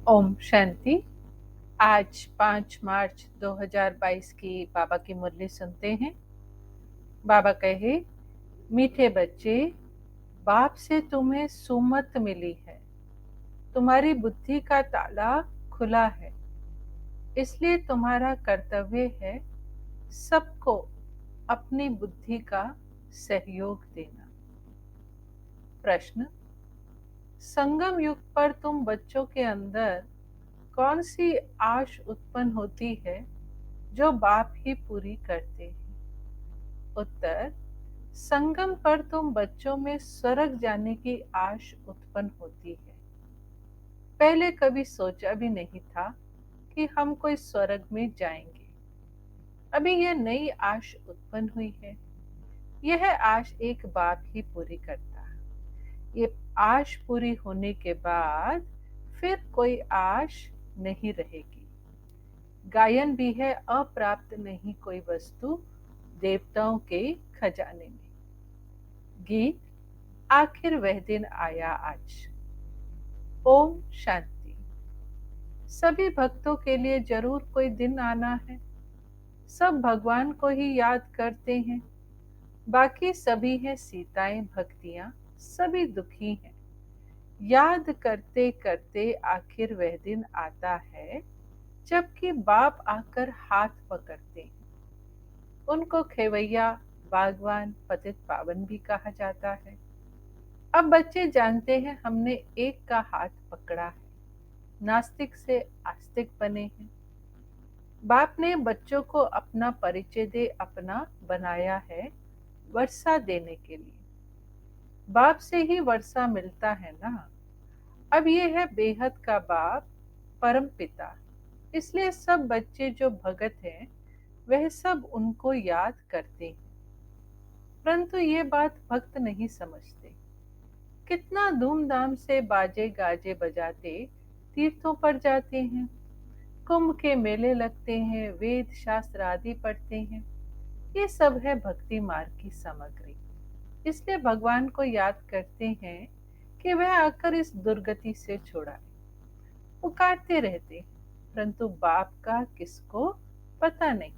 ओम शांति। आज 5 मार्च 2022 की बाबा की मुरली सुनते हैं। बाबा कहे, मीठे बच्चे, बाप से तुम्हें सुमत मिली है। तुम्हारी बुद्धि का ताला खुला है, इसलिए तुम्हारा कर्तव्य है सबको अपनी बुद्धि का सहयोग देना। प्रश्न, संगम युग पर तुम बच्चों के अंदर कौन सी आश उत्पन्न होती है जो बाप ही पूरी करते हैं? उत्तर, संगम पर तुम बच्चों में स्वर्ग जाने की आश उत्पन्न होती है। पहले कभी सोचा भी नहीं था कि हम कोई स्वर्ग में जाएंगे। अभी यह नई आश उत्पन्न हुई है। यह आश एक बाप ही पूरी करता है। ये आश पूरी होने के बाद फिर कोई आश नहीं रहेगी। गायन भी है, अप्राप्त नहीं कोई वस्तु देवताओं के खजाने में। गीत, आखिर वह दिन आया आज। ओम शांति। सभी भक्तों के लिए जरूर कोई दिन आना है। सब भगवान को ही याद करते हैं। बाकी सभी हैं सीताएं भक्तियां, सभी दुखी हैं। याद करते करते आखिर वह दिन आता है जबकि बाप आकर हाथ पकड़ते हैं। उनको खेवैया, बागवान, पतित पावन भी कहा जाता है। अब बच्चे जानते हैं हमने एक का हाथ पकड़ा है, नास्तिक से आस्तिक बने हैं। बाप ने बच्चों को अपना परिचय दे अपना बनाया है वर्षा देने के लिए। बाप से ही वर्षा मिलता है ना। अब ये है बेहद का बाप, परम पिता। इसलिए सब बच्चे जो भगत हैं वह सब उनको याद करते हैं। परंतु ये बात भक्त नहीं समझते। कितना धूमधाम से बाजे गाजे बजाते तीर्थों पर जाते हैं, कुंभ के मेले लगते हैं, वेद शास्त्र आदि पढ़ते हैं। ये सब है भक्ति मार्ग की सामग्री। इसलिए भगवान को याद करते हैं कि वह आकर इस दुर्गति से छुड़ाए। पुकारते रहते हैं, परंतु बाप का किसको पता नहीं।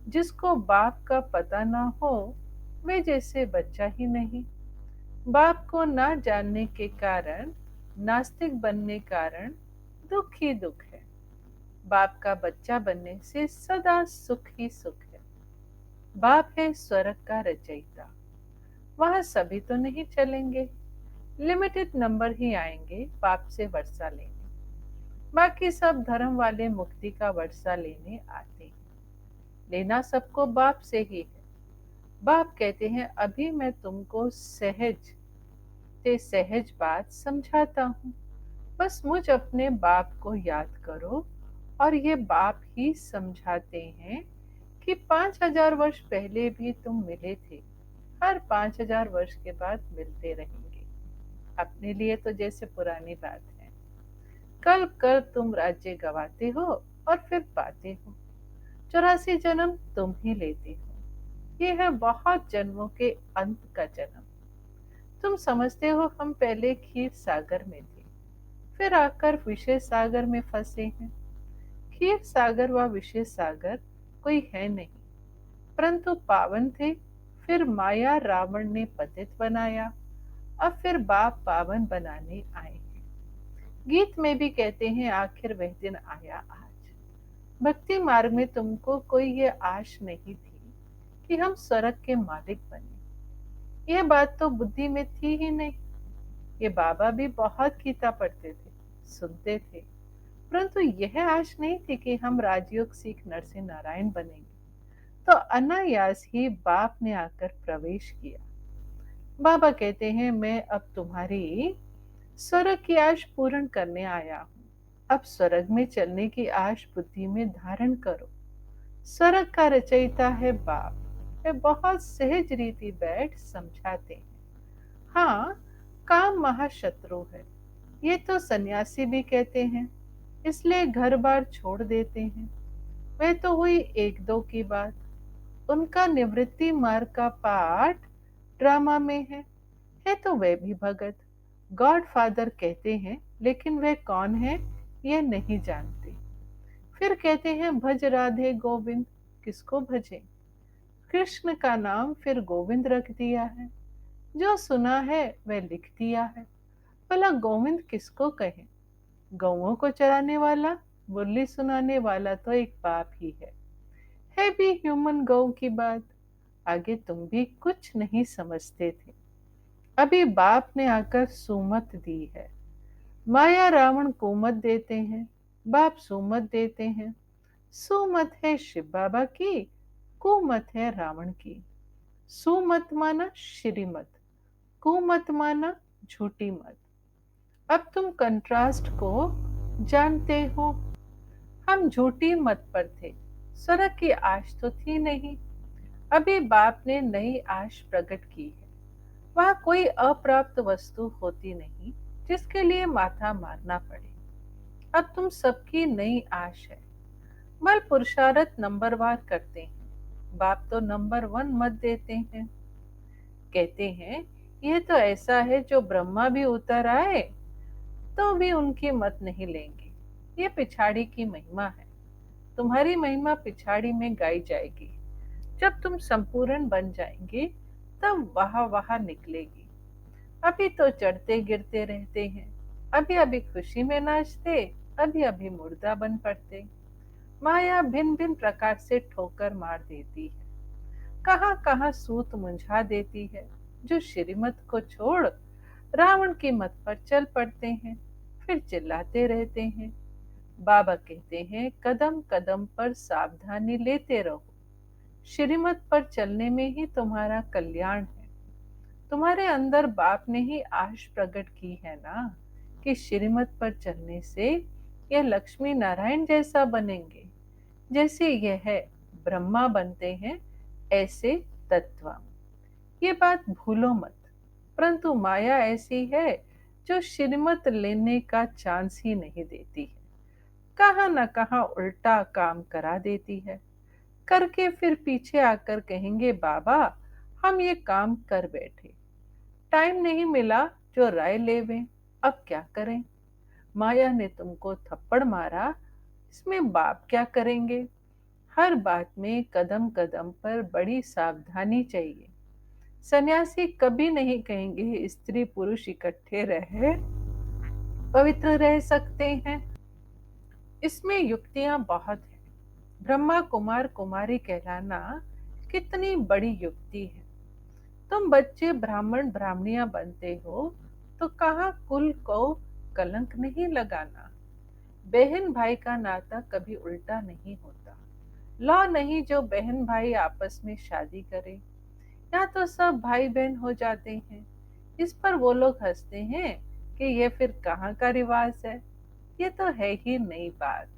जिसको बाप का पता ना हो वे जैसे बच्चा ही नहीं। बाप को ना जानने के कारण, नास्तिक बनने कारण दुख ही दुख है। बाप का बच्चा बनने से सदा सुख ही सुख है। बाप है स्वर्ग का रचयिता। वहां सभी तो नहीं चलेंगे, लिमिटेड नंबर ही आएंगे बाप से वर्षा लेने। बाकी सब धर्म वाले मुक्ति का वर्षा लेने आते हैं। लेना सबको बाप से ही है। बाप कहते हैं, अभी मैं तुमको सहज से सहज बात समझाता हूँ। बस मुझ अपने बाप को याद करो। और ये बाप ही समझाते हैं कि 5000 वर्ष पहले भी तुम मिले थे, हर 5000 वर्ष के बाद मिलते रहेंगे। अपने लिए तो जैसे पुरानी बात है। कल कल तुम राज्य गवाते हो और फिर पाते हो। 84 जन्म तुम ही लेते हो। ये है बहुत जन्मों के अंत का जन्म। तुम समझते हो हम पहले क्षीर सागर में थे, फिर आकर विषय सागर में फंसे हैं। क्षीर सागर व विषय सागर कोई है नहीं, परंतु पावन थे। फिर माया रावण ने पतित बनाया, अब फिर बाप पावन बनाने आए हैं। गीत में भी कहते हैं, आखिर वह दिन आया आज। भक्ति मार्ग में तुमको कोई ये आश नहीं थी कि हम स्वर्ग के मालिक बने। यह बात तो बुद्धि में थी ही नहीं। ये बाबा भी बहुत गीता पढ़ते थे, सुनते थे, परंतु यह आश नहीं थी कि हम राजयोग सीख नरसिंह नारायण बनेंगे। तो अनायास ही बाप ने आकर प्रवेश किया। बाबा कहते हैं, मैं अब तुम्हारी स्वर्ग की आश पूर्ण करने आया हूँ। अब स्वर्ग में चलने की आश बुद्धि में धारण करो। स्वर्ग का रचयिता है बाप। वे बहुत सहज रीति बैठ समझाते हैं। हाँ, काम महाशत्रु है, ये तो सन्यासी भी कहते हैं। इसलिए घर बार छोड़ देते हैं। वह तो हुई एक दो की बात। उनका निवृत्ति मार्ग का पाठ ड्रामा में है तो वह भी भगत, गॉड फादर कहते हैं। लेकिन वह कौन है ये नहीं जानते। फिर कहते हैं भज राधे गोविंद, किसको भजे? कृष्ण का नाम फिर गोविंद रख दिया है। जो सुना है वह लिख दिया है। भला गोविंद किसको कहे? गौओं को चराने वाला, मुरली सुनाने वाला तो एक बाप ही है भी ह्यूमन गौ की बात। आगे तुम भी कुछ नहीं समझते थे, अभी बाप ने आकर सुमत दी है। माया रावण को मत देते हैं, बाप सुमत देते हैं। सुमत है शिव बाबा की, कुमत है रावण की। सुमत माना श्रीमत, कुमत माना झूठी मत। अब तुम कंट्रास्ट को जानते हो। हम झूठी मत पर थे, स्वर्ग की आश तो थी नहीं। अभी बाप ने नई आश प्रकट की है। वह कोई अप्राप्त वस्तु होती नहीं जिसके लिए माथा मारना पड़े। अब तुम सबकी नई आश है। बल पुरुषार्थ नंबरवार करते हैं, बाप तो नंबर 1 मत देते हैं। कहते हैं यह तो ऐसा है जो ब्रह्मा भी उतर आए तो भी उनकी मत नहीं लेंगे। ये पिछाड़ी की महिमा है। तुम्हारी महिमा पिछाड़ी में गाई जाएगी। जब तुम संपूर्ण बन जाएंगे तब वाह वाह निकलेगी। अभी तो चढ़ते गिरते रहते हैं, अभी अभी खुशी में नाचते, अभी अभी मुर्दा बन पड़ते। माया भिन्न भिन्न प्रकार से ठोकर मार देती है, कहाँ कहाँ सूत मुंझा देती है। जो श्रीमत को छोड़ रावण की मत पर चल पड़ते हैं, फिर चिल्लाते रहते हैं। बाबा कहते हैं कदम कदम पर सावधानी लेते रहो। श्रीमत पर चलने में ही तुम्हारा कल्याण है। तुम्हारे अंदर बाप ने ही आश प्रकट की है ना कि श्रीमत पर चलने से यह लक्ष्मी नारायण जैसा बनेंगे। जैसे यह है ब्रह्मा बनते हैं, ऐसे तत्व। ये बात भूलो मत। परंतु माया ऐसी है जो श्रीमत लेने का चांस ही नहीं देती है। कहाँ न कहाँ उल्टा काम करा देती है। करके फिर पीछे आकर कहेंगे बाबा हम ये काम कर बैठे, टाइम नहीं मिला जो राय लेवे, अब क्या करें? माया ने तुमको थप्पड़ मारा, इसमें बाप क्या करेंगे? हर बात में कदम कदम पर बड़ी सावधानी चाहिए। सन्यासी कभी नहीं कहेंगे स्त्री पुरुष इकट्ठे रहे पवित्र रह सकते हैं। इसमें युक्तियां बहुत है। ब्रह्मा कुमार कुमारी कहलाना कितनी बड़ी युक्ति है। तुम बच्चे ब्राह्मण ब्राह्मणियां बनते हो तो कहाँ कुल को कलंक नहीं लगाना। बहन भाई का नाता कभी उल्टा नहीं होता। लॉ नहीं जो बहन भाई आपस में शादी करे, या तो सब भाई बहन हो जाते हैं। इस पर वो लोग हंसते हैं कि ये फिर कहाँ का रिवाज है। ये तो है ही नई बात।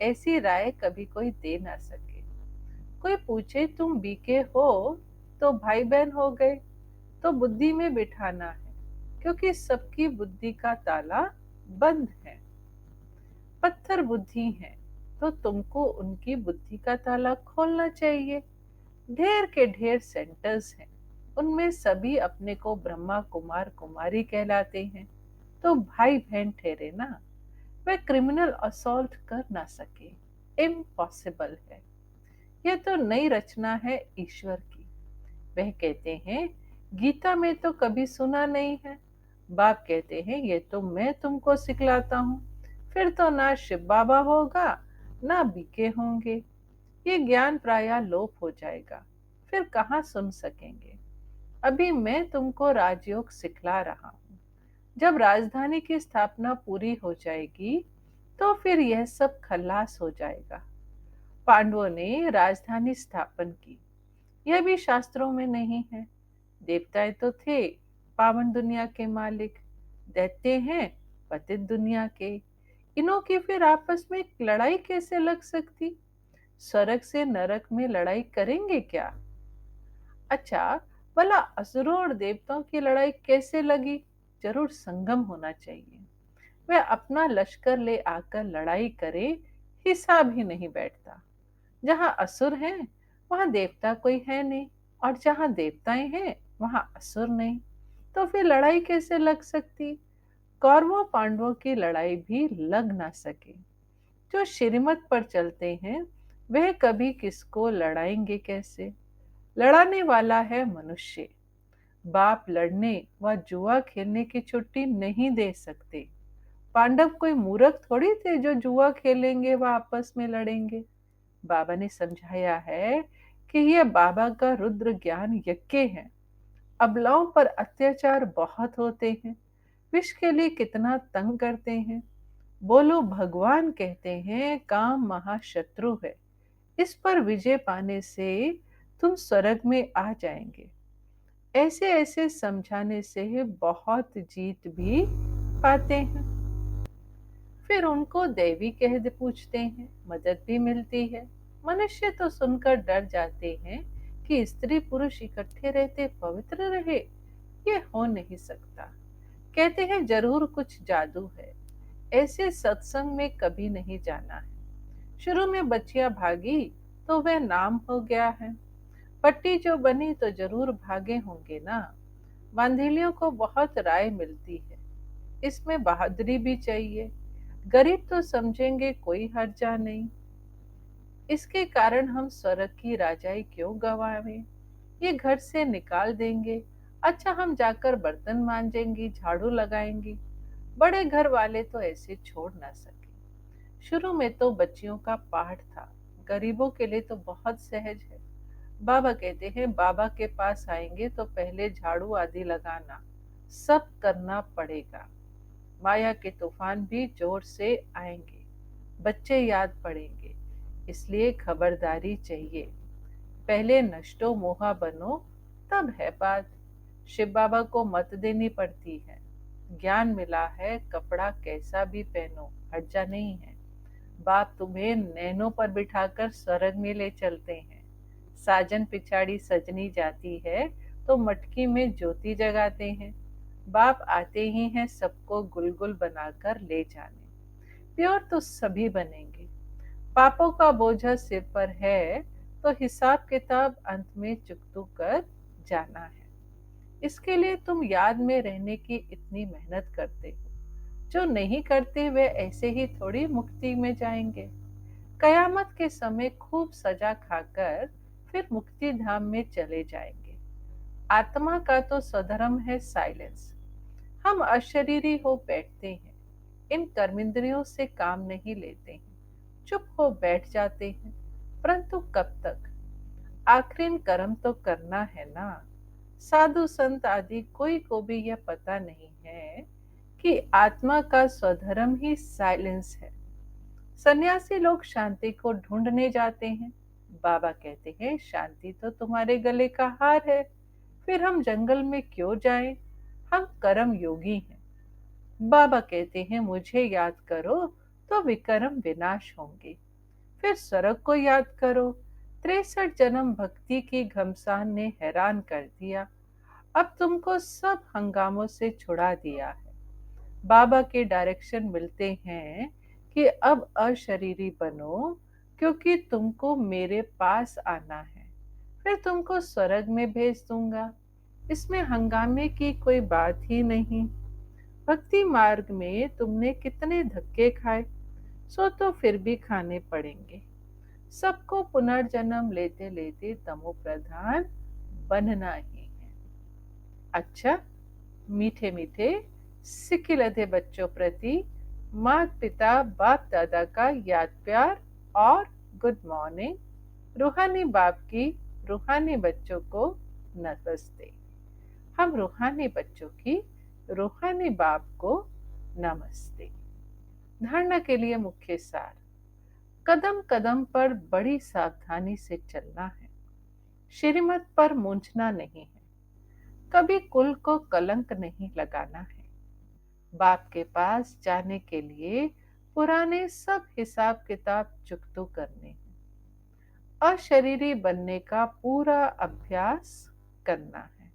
ऐसी राय कभी कोई दे ना सके। कोई पूछे तुम बीके हो तो भाई बहन हो गए, तो बुद्धि में बिठाना है, क्योंकि सबकी बुद्धि का ताला बंद है। पत्थर बुद्धि है तो तुमको उनकी बुद्धि का ताला खोलना चाहिए। ढेर के ढेर सेंटर्स हैं, उनमें सभी अपने को ब्रह्मा कुमार कुमारी कहलाते हैं, तो भाई बहन ठहरे ना। वह क्रिमिनल असॉल्ट कर ना सके, इम्पॉसिबल है। यह तो नई रचना है ईश्वर की। वह कहते हैं गीता में तो कभी सुना नहीं है। बाप कहते हैं ये तो मैं तुमको सिखलाता हूँ। फिर तो ना शिव बाबा होगा ना बीके होंगे। ये ज्ञान प्रायः लोप हो जाएगा, फिर कहाँ सुन सकेंगे। अभी मैं तुमको राजयोग सिखला रहा हूँ। जब राजधानी की स्थापना पूरी हो जाएगी तो फिर यह सब खल्लास हो जाएगा। पांडवों ने राजधानी स्थापन की, यह भी शास्त्रों में नहीं है। देवताएं तो थे पावन दुनिया के मालिक, दैत्य हैं पतित दुनिया के। इनों की फिर आपस में लड़ाई कैसे लग सकती? स्वर्ग से नरक में लड़ाई करेंगे क्या? अच्छा, भला असुरों और देवताओं की लड़ाई कैसे लगी? जरूर संगम होना चाहिए। वह अपना लश्कर ले आकर लड़ाई करे, हिसाब ही नहीं बैठता। जहां असुर हैं वहां देवता कोई है नहीं, और जहां देवताएं हैं वहां असुर नहीं, तो फिर लड़ाई कैसे लग सकती? कौरवों पांडवों की लड़ाई भी लग ना सके। जो श्रीमत पर चलते हैं वह कभी किसको लड़ाएंगे कैसे? लड़ाने वाला है मनुष्य। बाप लड़ने व जुआ खेलने की छुट्टी नहीं दे सकते। पांडव कोई मूर्ख थोड़ी थे जो जुआ खेलेंगे व आपस में लड़ेंगे। बाबा ने समझाया है कि यह बाबा का रुद्र ज्ञान यज्ञ है। अबलाओं पर अत्याचार बहुत होते हैं। विष के लिए कितना तंग करते हैं। बोलो भगवान कहते हैं काम महाशत्रु है। इस पर विजय पाने से तुम स्वर्ग में आ जाएंगे। ऐसे ऐसे समझाने से बहुत जीत भी पाते हैं। फिर उनको देवी कह दे पूछते हैं, मदद भी मिलती है। मनुष्य तो सुनकर डर जाते हैं कि स्त्री पुरुष इकट्ठे रहते पवित्र रहे। ये हो नहीं सकता। कहते हैं जरूर कुछ जादू है। ऐसे सत्संग में कभी नहीं जाना है। शुरू में बच्चियां भागी तो वह नाम हो गया है। पट्टी जो बनी तो जरूर भागे होंगे ना। बांधेलियों को बहुत राय मिलती है। इसमें बहादुरी भी चाहिए। गरीब तो समझेंगे कोई हर्जा नहीं। इसके कारण हम स्वर्ग की राजाई क्यों गंवावें? ये घर से निकाल देंगे। अच्छा हम जाकर बर्तन मांजेंगी, झाड़ू लगाएंगी। बड़े घर वाले तो ऐसे छोड़ ना सके। शुरू में तो बच्चियों का पाठ था। गरीबों के लिए तो बहुत सहज है। बाबा कहते हैं बाबा के पास आएंगे तो पहले झाड़ू आदि लगाना सब करना पड़ेगा। माया के तूफान भी जोर से आएंगे। बच्चे याद पड़ेंगे। इसलिए खबरदारी चाहिए। पहले नष्टो मोहा बनो, तब है बात। शिव बाबा को मत देनी पड़ती है। ज्ञान मिला है, कपड़ा कैसा भी पहनो, हर्जा नहीं है। बाप तुम्हें नैनों पर बिठाकर स्वर्ग में ले चलते हैं। साजन पिछाड़ी सजनी जाती है तो मटकी में ज्योति जगाते हैं। बाप आते ही हैं सबको गुलगुल बनाकर ले जाने। प्योर तो सभी बनेंगे। पापों का बोझा सिर पर है तो हिसाब किताब अंत में चुकतू कर जाना है। इसके लिए तुम याद में रहने की इतनी मेहनत करते हो। जो नहीं करते वे ऐसे ही थोड़ी मुक्ति में जाएंगे। कयामत के समय खूब सजा खाकर फिर मुक्ति धाम में चले जाएंगे। आत्मा का तो स्वधर्म है साइलेंस। हम अशरीरी हो बैठते हैं। इन कर्मेंद्रियों से काम नहीं लेते हैं। चुप हो बैठ जाते हैं। परंतु कब तक? आखिर कर्म तो करना है ना। साधु संत आदि कोई को भी यह पता नहीं है कि आत्मा का स्वधर्म ही साइलेंस है। सन्यासी लोग शांति को ढूंढने जाते हैं। बाबा कहते हैं शांति तो तुम्हारे गले का हार है। फिर हम जंगल में क्यों जाएं? हम कर्म योगी हैं। बाबा कहते हैं मुझे याद करो तो विकर्म विनाश होंगे। फिर स्वर्ग को याद करो। 63 जन्म भक्ति की घमसान ने हैरान कर दिया। अब तुमको सब हंगामों से छुड़ा दिया है। बाबा के डायरेक्शन मिलते हैं कि अब अशरीरी बनो, क्योंकि तुमको मेरे पास आना है। फिर तुमको स्वर्ग में भेज दूंगा। इसमें हंगामे की कोई बात ही नहीं। भक्ति मार्ग में तुमने कितने धक्के खाए, सो तो फिर भी खाने पड़ेंगे। सबको पुनर्जन्म लेते लेते तमो प्रधान बनना ही है। अच्छा, मीठे मीठे सिकिलधे बच्चों प्रति माता पिता बाप दादा का याद प्यार और गुड मॉर्निंग। रूहानी बाप की रूहानी बच्चों को नमस्ते। हम रूहानी बच्चों की रूहानी बाप को नमस्ते। धारणा के लिए मुख्य सार। कदम कदम पर बड़ी सावधानी से चलना है। श्रीमत पर मूंझना नहीं है। कभी कुल को कलंक नहीं लगाना है। बाप के पास जाने के लिए पुराने सब हिसाब किताब चुकतू करने हैं। अशरीरी बनने का पूरा अभ्यास करना है।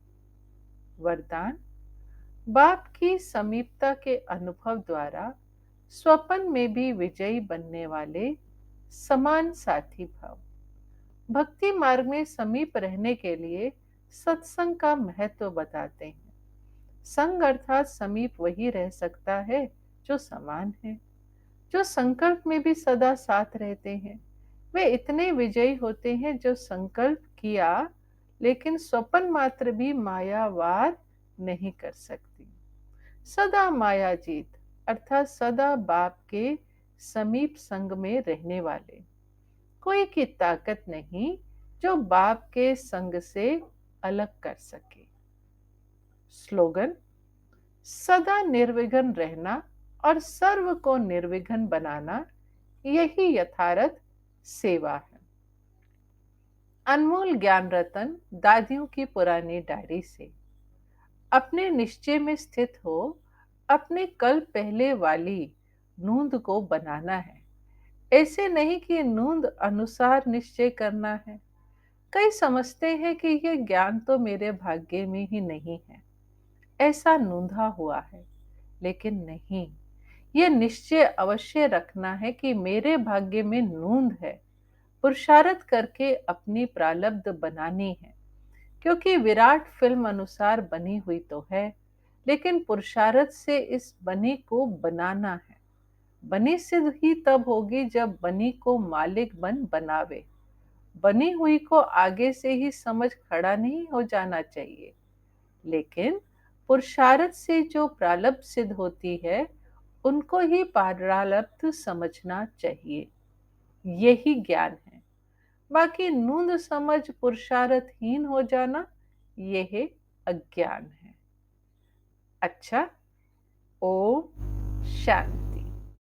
वरदान। बाप की समीपता के अनुभव द्वारा स्वप्न में भी विजयी बनने वाले समान साथी भव। भक्ति मार्ग में समीप रहने के लिए सत्संग का महत्व बताते हैं। संग अर्थात समीप वही रह सकता है जो समान है, जो संकल्प में भी सदा साथ रहते हैं। वे इतने विजयी होते हैं जो संकल्प किया लेकिन स्वप्न मात्र भी माया वार नहीं कर सकती। सदा माया जीत अर्थात सदा बाप के समीप संग में रहने वाले। कोई की ताकत नहीं जो बाप के संग से अलग कर सके। स्लोगन: सदा निर्विघ्न रहना और सर्व को निर्विघ्न बनाना, यही यथार्थ सेवा है। अनमोल ज्ञान रतन दादियों की पुरानी डायरी से। अपने निश्चय में स्थित हो, अपने कल पहले वाली नूंद को बनाना है। ऐसे नहीं कि नूंद अनुसार निश्चय करना है। कई समझते हैं कि ये ज्ञान तो मेरे भाग्य में ही नहीं है, ऐसा नूंधा हुआ है। लेकिन नहीं, ये निश्चय अवश्य रखना है कि मेरे भाग्य में नूंद है। पुरुषार्थ करके अपनी प्रारब्ध बनानी है, क्योंकि विराट फिल्म अनुसार बनी हुई तो है, लेकिन पुरुषार्थ से इस बनी को बनाना है। बनी सिद्ध ही तब होगी जब बनी को मालिक बन बनावे। बनी हुई को आगे से ही समझ खड़ा नहीं हो जाना चाहिए, लेकिन पुरुषार्थ से जो प्रारब्ध सिद्ध होती है उनको ही प्रारब्ध समझना चाहिए। यही ज्ञान है। बाकी नूंद समझ पुरुषार्थहीन हो जाना, यह अज्ञान है। अच्छा, ओम शांति।